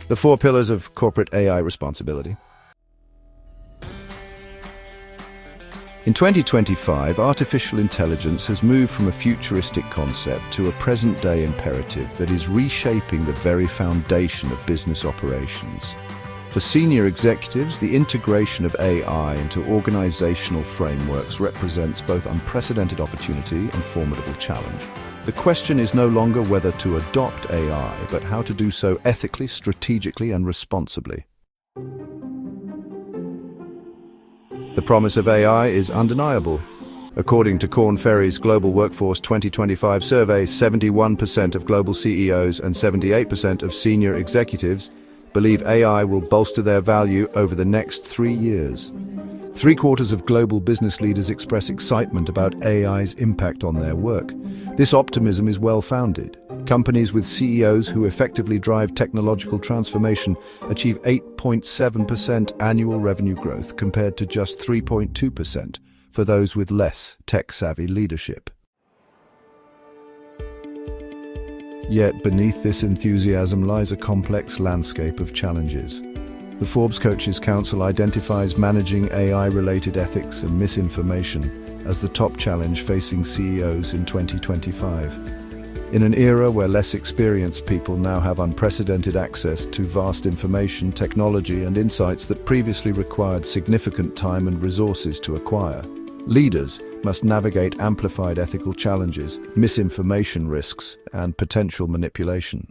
The 4 pillars of corporate AI responsibility. In 2025, artificial intelligence has moved from a futuristic concept to a present-day imperative that is reshaping the very foundation of business operations. For senior executives, the integration of AI into organizational frameworks represents both unprecedented opportunity and formidable challenge. The question is no longer whether to adopt AI, but how to do so ethically, strategically, and responsibly. The promise of AI is undeniable. According to Korn Ferry's Global Workforce 2025 survey, 71% of global CEOs and 78% of senior executives believe AI will bolster their value over the next 3 years. 3/4 of global business leaders express excitement about AI's impact on their work. This optimism is well-founded. Companies with CEOs who effectively drive technological transformation achieve 8.7% annual revenue growth compared to just 3.2% for those with less tech-savvy leadership. Yet beneath this enthusiasm lies a complex landscape of challenges. The Forbes Coaches Council identifies managing AI-related ethics and misinformation as the top challenge facing CEOs in 2025. In an era where less experienced people now have unprecedented access to vast information, technology, and insights that previously required significant time and resources to acquire, leaders must navigate amplified ethical challenges, misinformation risks, and potential manipulation.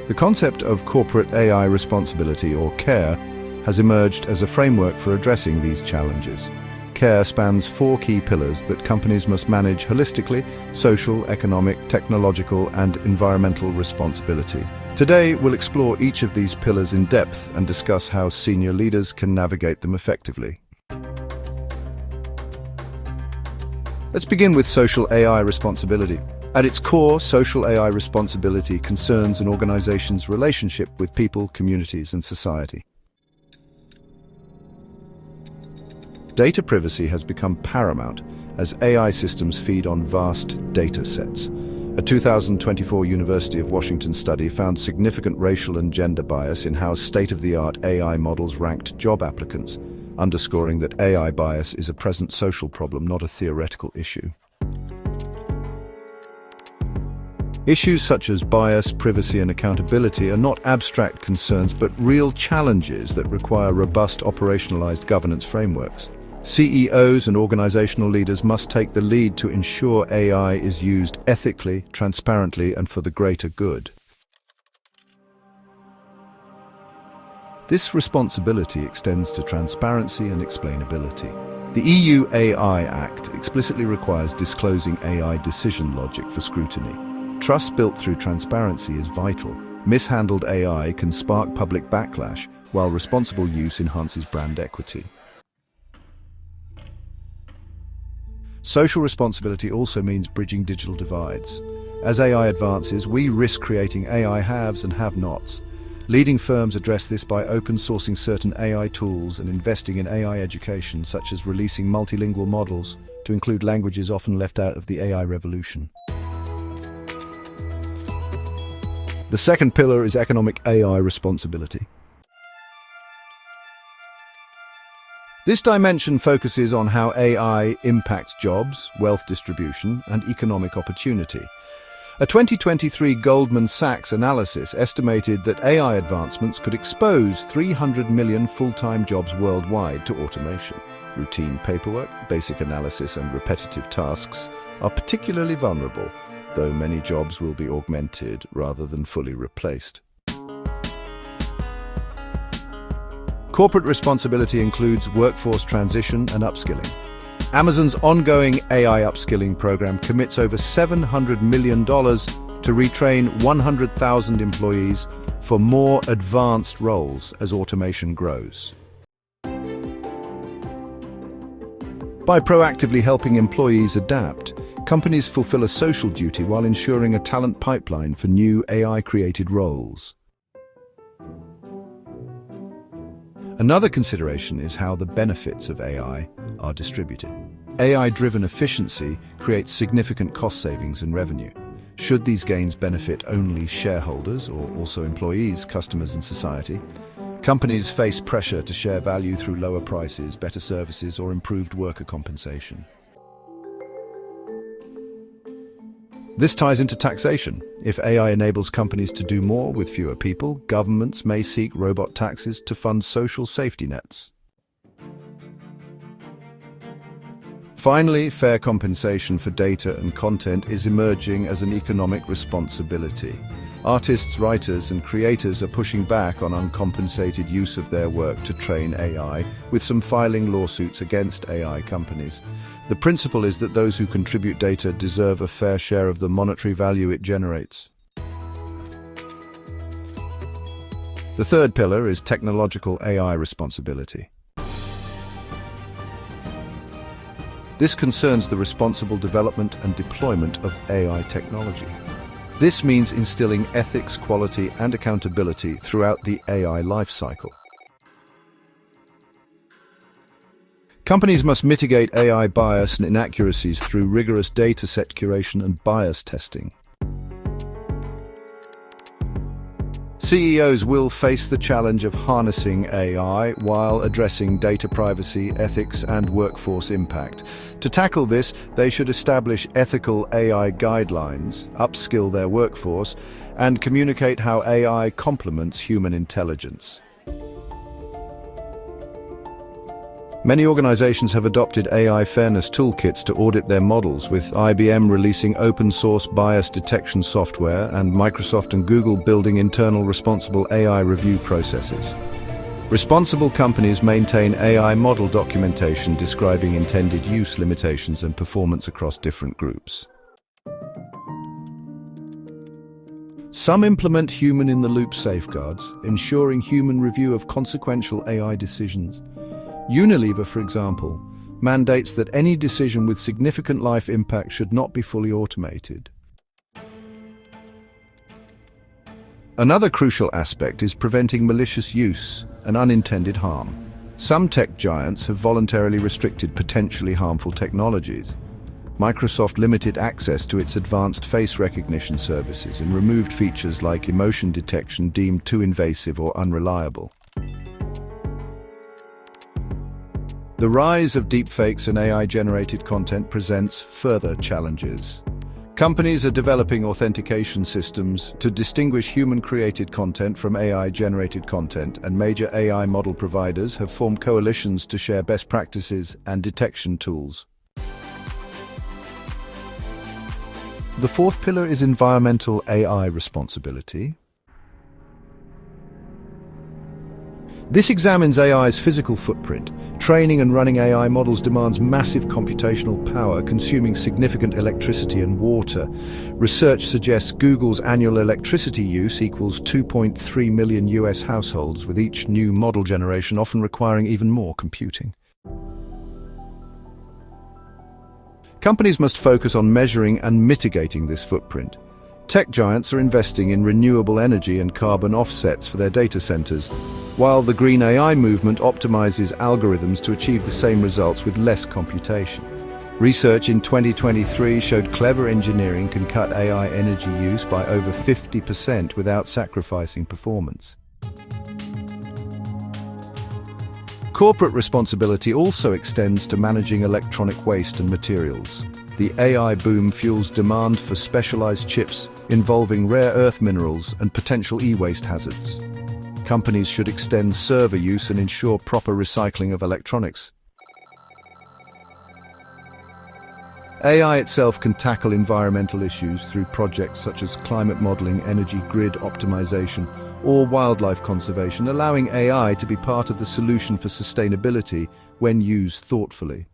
The concept of corporate AI responsibility, or CARE, has emerged as a framework for addressing these challenges. CARE spans 4 key pillars that companies must manage holistically: social, economic, technological, and environmental responsibility. Today, we'll explore each of these pillars in depth and discuss how senior leaders can navigate them effectively. Let's begin with social AI responsibility. At its core, social AI responsibility concerns an organization's relationship with people, communities, and society. Data privacy has become paramount as AI systems feed on vast data sets. A 2024 University of Washington study found significant racial and gender bias in how state-of-the-art AI models ranked job applicants, underscoring that AI bias is a present social problem, not a theoretical issue. Issues such as bias, privacy, and accountability are not abstract concerns, but real challenges that require robust operationalized governance frameworks. CEOs and organizational leaders must take the lead to ensure AI is used ethically, transparently, and for the greater good. This responsibility extends to transparency and explainability. The EU AI Act explicitly requires disclosing AI decision logic for scrutiny. Trust built through transparency is vital. Mishandled AI can spark public backlash, while responsible use enhances brand equity. Social responsibility also means bridging digital divides. As AI advances, we risk creating AI haves and have-nots. Leading firms address this by open sourcing certain AI tools and investing in AI education, such as releasing multilingual models to include languages often left out of the AI revolution. The second pillar is economic AI responsibility. This dimension focuses on how AI impacts jobs, wealth distribution, and economic opportunity. A 2023 Goldman Sachs analysis estimated that AI advancements could expose 300 million full-time jobs worldwide to automation. Routine paperwork, basic analysis, and repetitive tasks are particularly vulnerable, though many jobs will be augmented rather than fully replaced. Corporate responsibility includes workforce transition and upskilling. Amazon's ongoing AI upskilling program commits over $700 million to retrain 100,000 employees for more advanced roles as automation grows. By proactively helping employees adapt, companies fulfill a social duty while ensuring a talent pipeline for new AI-created roles. Another consideration is how the benefits of AI are distributed. AI-driven efficiency creates significant cost savings and revenue. Should these gains benefit only shareholders or also employees, customers, and society? Companies face pressure to share value through lower prices, better services, or improved worker compensation. This ties into taxation. If AI enables companies to do more with fewer people, governments may seek robot taxes to fund social safety nets. Finally, fair compensation for data and content is emerging as an economic responsibility. Artists, writers, and creators are pushing back on uncompensated use of their work to train AI, with some filing lawsuits against AI companies. The principle is that those who contribute data deserve a fair share of the monetary value it generates. The third pillar is technological AI responsibility. This concerns the responsible development and deployment of AI technology. This means instilling ethics, quality, and accountability throughout the AI lifecycle. Companies must mitigate AI bias and inaccuracies through rigorous dataset curation and bias testing. CEOs will face the challenge of harnessing AI while addressing data privacy, ethics, and workforce impact. To tackle this, they should establish ethical AI guidelines, upskill their workforce, and communicate how AI complements human intelligence. Many organizations have adopted AI fairness toolkits to audit their models, with IBM releasing open-source bias detection software and Microsoft and Google building internal responsible AI review processes. Responsible companies maintain AI model documentation describing intended use limitations and performance across different groups. Some implement human-in-the-loop safeguards, ensuring human review of consequential AI decisions. Unilever, for example, mandates that any decision with significant life impact should not be fully automated. Another crucial aspect is preventing malicious use and unintended harm. Some tech giants have voluntarily restricted potentially harmful technologies. Microsoft limited access to its advanced face recognition services and removed features like emotion detection deemed too invasive or unreliable. The rise of deepfakes and AI-generated content presents further challenges. Companies are developing authentication systems to distinguish human-created content from AI-generated content, and major AI model providers have formed coalitions to share best practices and detection tools. The fourth pillar is environmental AI responsibility. This examines AI's physical footprint. Training and running AI models demands massive computational power, consuming significant electricity and water. Research suggests Google's annual electricity use equals 2.3 million US households, with each new model generation often requiring even more computing. Companies must focus on measuring and mitigating this footprint. Tech giants are investing in renewable energy and carbon offsets for their data centers, while the green AI movement optimizes algorithms to achieve the same results with less computation. Research in 2023 showed clever engineering can cut AI energy use by over 50% without sacrificing performance. Corporate responsibility also extends to managing electronic waste and materials. The AI boom fuels demand for specialized chips involving rare earth minerals and potential e-waste hazards. Companies should extend server use and ensure proper recycling of electronics. AI itself can tackle environmental issues through projects such as climate modeling, energy grid optimization, or wildlife conservation, allowing AI to be part of the solution for sustainability when used thoughtfully.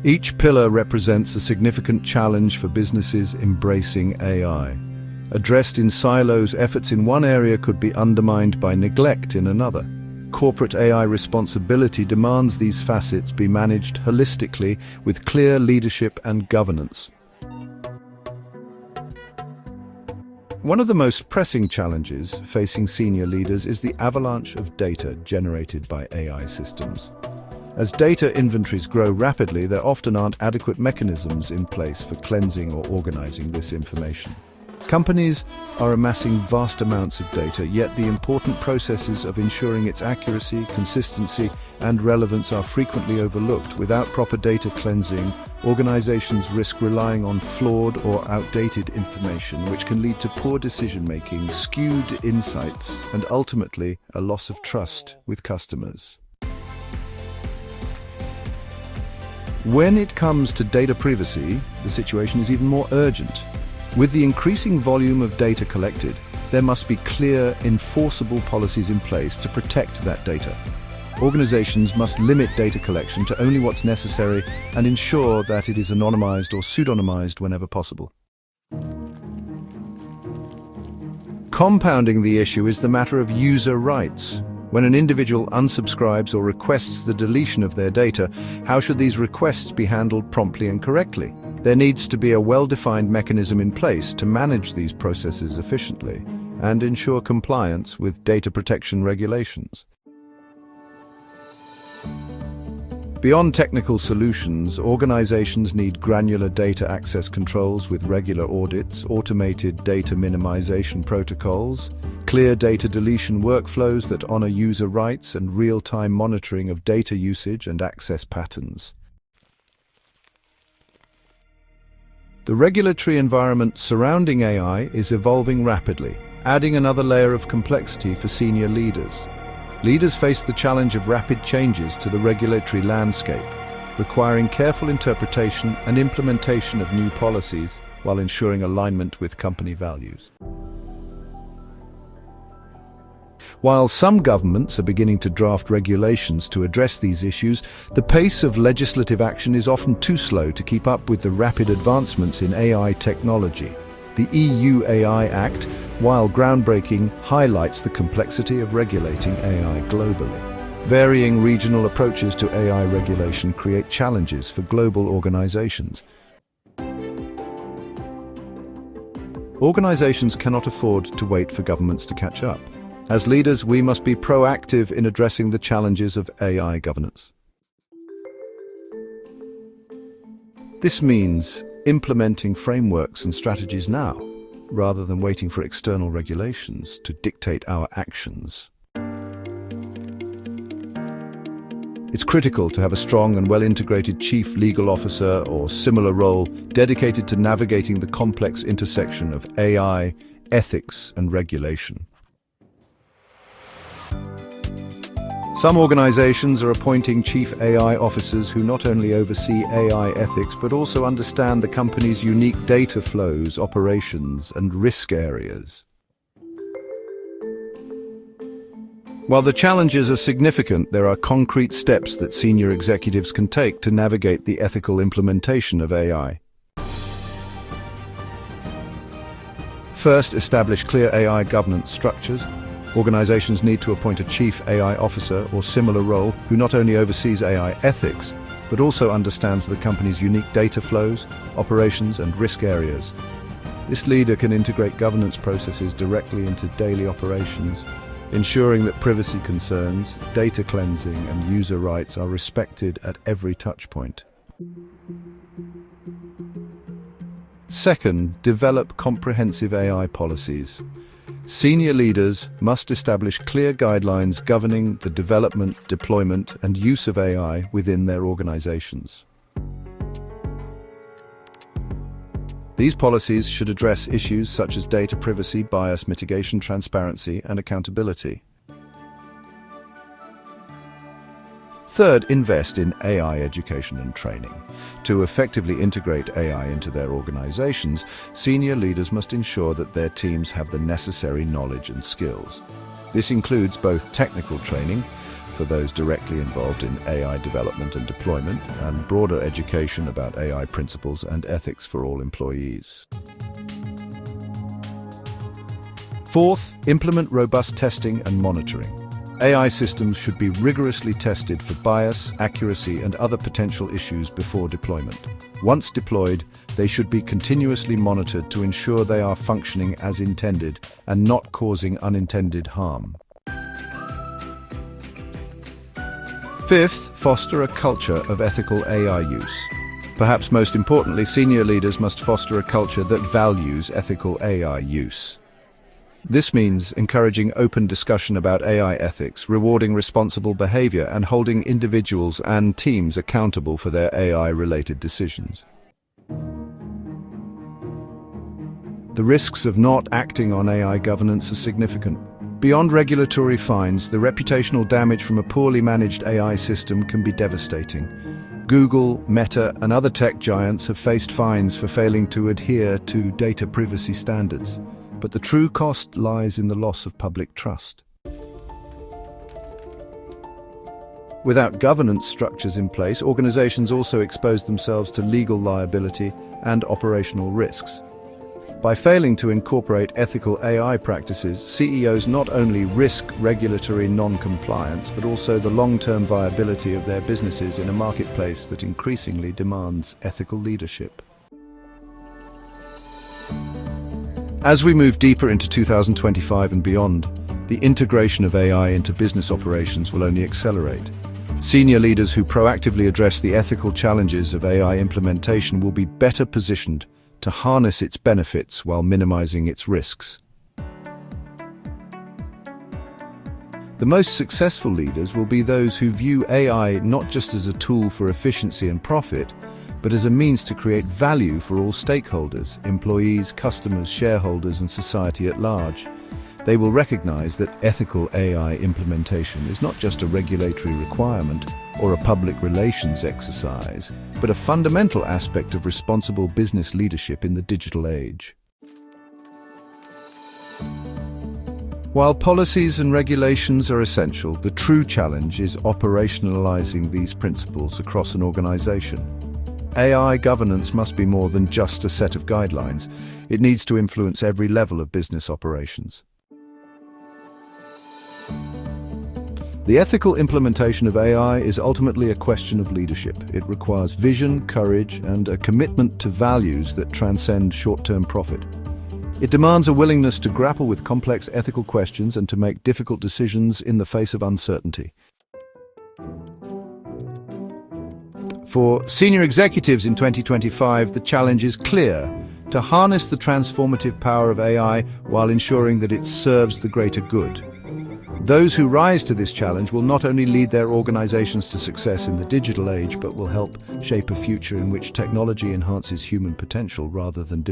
Each pillar represents a significant challenge for businesses embracing AI. Addressed in silos, efforts in one area could be undermined by neglect in another. Corporate AI responsibility demands these facets be managed holistically with clear leadership and governance. One of the most pressing challenges facing senior leaders is the avalanche of data generated by AI systems. As data inventories grow rapidly, there often aren't adequate mechanisms in place for cleansing or organizing this information. Companies are amassing vast amounts of data, yet the important processes of ensuring its accuracy, consistency, and relevance are frequently overlooked. Without proper data cleansing, organizations risk relying on flawed or outdated information, which can lead to poor decision-making, skewed insights, and ultimately a loss of trust with customers. When it comes to data privacy, the situation is even more urgent. With the increasing volume of data collected, there must be clear, enforceable policies in place to protect that data. Organizations must limit data collection to only what's necessary and ensure that it is anonymized or pseudonymized whenever possible. Compounding the issue is the matter of user rights. When an individual unsubscribes or requests the deletion of their data, how should these requests be handled promptly and correctly? There needs to be a well-defined mechanism in place to manage these processes efficiently and ensure compliance with data protection regulations. Beyond technical solutions, organizations need granular data access controls with regular audits, automated data minimization protocols, clear data deletion workflows that honor user rights, and real-time monitoring of data usage and access patterns. The regulatory environment surrounding AI is evolving rapidly, adding another layer of complexity for senior leaders. Leaders face the challenge of rapid changes to the regulatory landscape, requiring careful interpretation and implementation of new policies while ensuring alignment with company values. While some governments are beginning to draft regulations to address these issues, the pace of legislative action is often too slow to keep up with the rapid advancements in AI technology. The EU AI Act, while groundbreaking, highlights the complexity of regulating AI globally. Varying regional approaches to AI regulation create challenges for global organizations. Organizations cannot afford to wait for governments to catch up. As leaders, we must be proactive in addressing the challenges of AI governance. This means implementing frameworks and strategies now, rather than waiting for external regulations to dictate our actions. It's critical to have a strong and well-integrated chief legal officer or similar role dedicated to navigating the complex intersection of AI, ethics, and regulation. Some organizations are appointing chief AI officers who not only oversee AI ethics but also understand the company's unique data flows, operations, and risk areas. While the challenges are significant, there are concrete steps that senior executives can take to navigate the ethical implementation of AI. First, establish clear AI governance structures. Organizations need to appoint a chief AI officer or similar role who not only oversees AI ethics, but also understands the company's unique data flows, operations, and risk areas. This leader can integrate governance processes directly into daily operations, ensuring that privacy concerns, data cleansing, and user rights are respected at every touchpoint. Second, develop comprehensive AI policies. Senior leaders must establish clear guidelines governing the development, deployment, and use of AI within their organizations. These policies should address issues such as data privacy, bias mitigation, transparency, and accountability. Third, invest in AI education and training. To effectively integrate AI into their organizations, senior leaders must ensure that their teams have the necessary knowledge and skills. This includes both technical training for those directly involved in AI development and deployment, and broader education about AI principles and ethics for all employees. Fourth, implement robust testing and monitoring. AI systems should be rigorously tested for bias, accuracy, and other potential issues before deployment. Once deployed, they should be continuously monitored to ensure they are functioning as intended and not causing unintended harm. Fifth, foster a culture of ethical AI use. Perhaps most importantly, senior leaders must foster a culture that values ethical AI use. This means encouraging open discussion about AI ethics, rewarding responsible behavior, and holding individuals and teams accountable for their AI-related decisions. The risks of not acting on AI governance are significant. Beyond regulatory fines, the reputational damage from a poorly managed AI system can be devastating. Google, Meta, and other tech giants have faced fines for failing to adhere to data privacy standards. But the true cost lies in the loss of public trust. Without governance structures in place, organizations also expose themselves to legal liability and operational risks. By failing to incorporate ethical AI practices, CEOs not only risk regulatory non-compliance, but also the long-term viability of their businesses in a marketplace that increasingly demands ethical leadership. As we move deeper into 2025 and beyond, the integration of AI into business operations will only accelerate. Senior leaders who proactively address the ethical challenges of AI implementation will be better positioned to harness its benefits while minimizing its risks. The most successful leaders will be those who view AI not just as a tool for efficiency and profit, but as a means to create value for all stakeholders, employees, customers, shareholders, and society at large. They will recognize that ethical AI implementation is not just a regulatory requirement or a public relations exercise, but a fundamental aspect of responsible business leadership in the digital age. While policies and regulations are essential, the true challenge is operationalizing these principles across an organization. AI governance must be more than just a set of guidelines. It needs to influence every level of business operations. The ethical implementation of AI is ultimately a question of leadership. It requires vision, courage, and a commitment to values that transcend short-term profit. It demands a willingness to grapple with complex ethical questions and to make difficult decisions in the face of uncertainty. For senior executives in 2025, the challenge is clear: to harness the transformative power of AI while ensuring that it serves the greater good. Those who rise to this challenge will not only lead their organizations to success in the digital age, but will help shape a future in which technology enhances human potential rather than